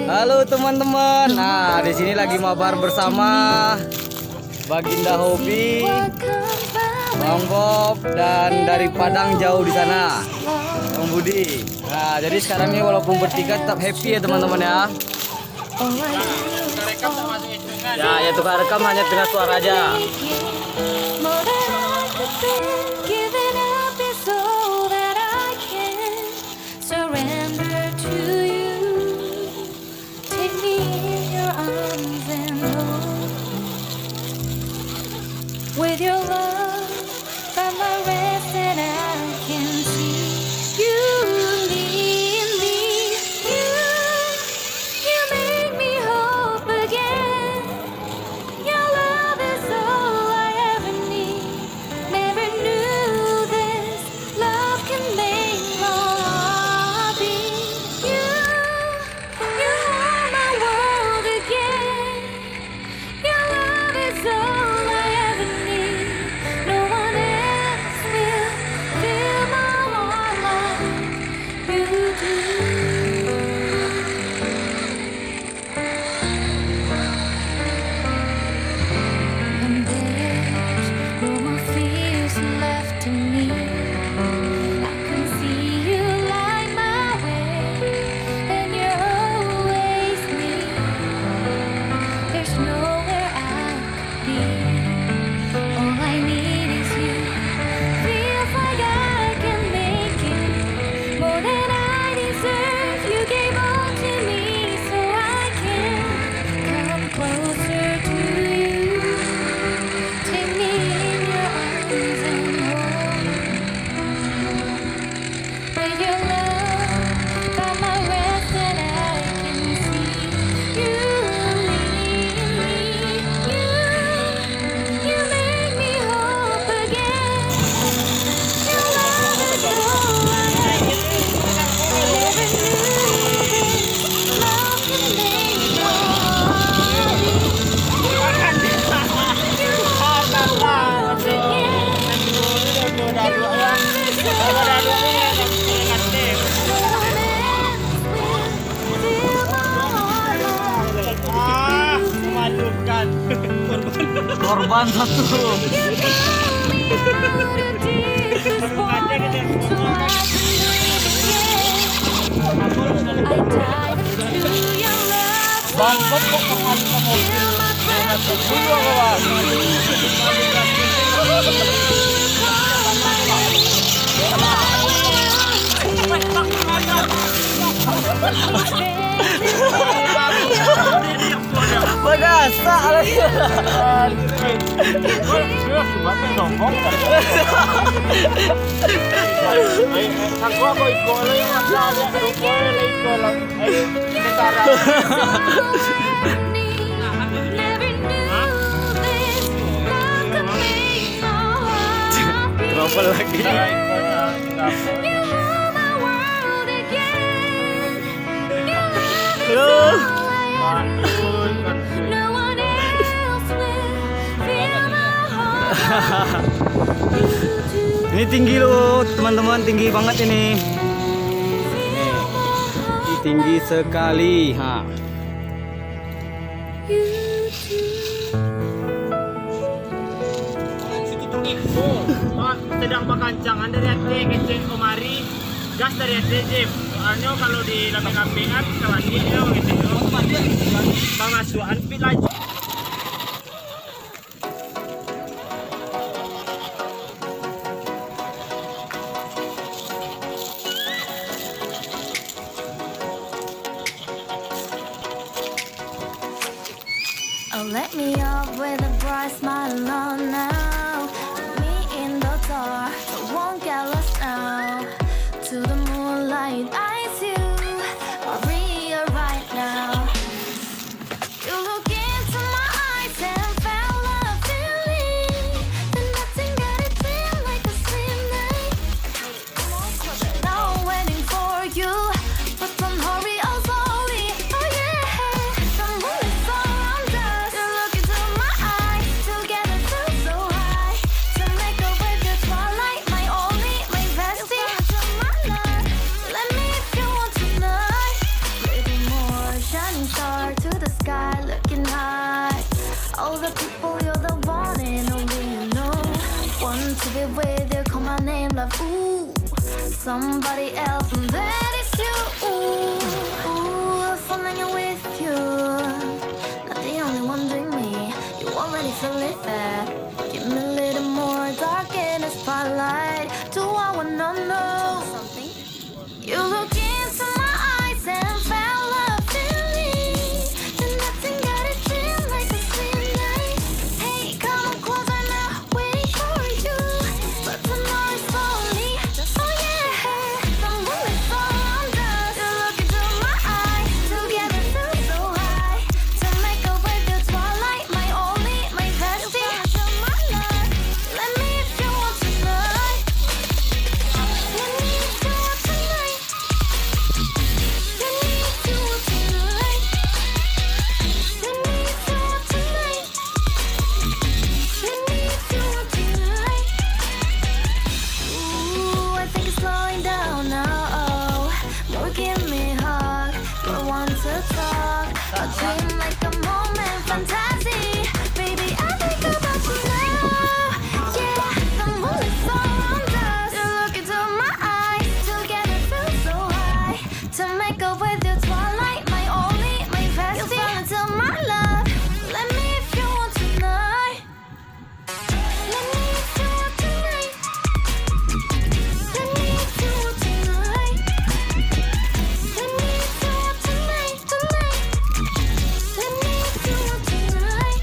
Halo teman-teman. Nah, di sini lagi mabar bersama Baginda Hobi, Bangkop, dan dari Padang jauh di sana, Bang Budi. Nah, jadi sekarang ini walaupun bertiga tetap happy ya teman-teman ya. Ya, tukar rekam hanya dengan suara aja. With your love by my rest, and I can see you lead me. You make me hope again. Your love is all I ever need. Never knew this love can make my heart beat. You are my world again. Your love is all I ever need. Korban satu. Bangkok kok kemarin ke mobil. Dulu kawan. Bagasa lagi. Trouble lagi. Ini tinggi loh teman-teman, tinggi banget ini. Tinggi sekali. Sedang berkancangan dari hati kecil kemari, gas dari hati Jim. Soalnya kalau di kambing-kambingan kelanjutnya gitu. Pemasukan pit laju. Oh, let me up with a bright smile on now. Me in the dark, I won't get lost now. To the moonlight, I see you, Maria, right now. You look into my eyes and felt a feeling that nothing got it feel like a slim night. Now I'm waiting for you, but don't hurry, oh slowly. Oh yeah, the moon is all around us. You look into my eyes, together feel so high. love, ooh, somebody else, and that is you. Ooh, falling with you, not the only one doing me. You already feel it there. Give me a little more dark in the spotlight. Do I wanna know something? You look into my eyes and fell love in me. Then nothing got a chill like a sweet night. Hey, come closer now, waiting for you. But the noise slowly, oh yeah. The moon is around us. You look into my eyes, together feel so high. To make up with the twilight, my only, my bestie. My love, let me if you want tonight. Let me if you want tonight. Let me if you want tonight. Let me if you want tonight. Let me if you want tonight. Ooh, I think it's slowing down now. More give me a hug. You're one to talk. A dream like a moment, fantasy. Baby, I think about you now. Yeah, the moon is around us. You look into my eyes, together feel so high. To make up with the twilight, my only, my bestie. You fell into my love. Let me if you want tonight. Let me if you want tonight. Let me if you want tonight. Let me if you want tonight, tonight. Let me if you want tonight.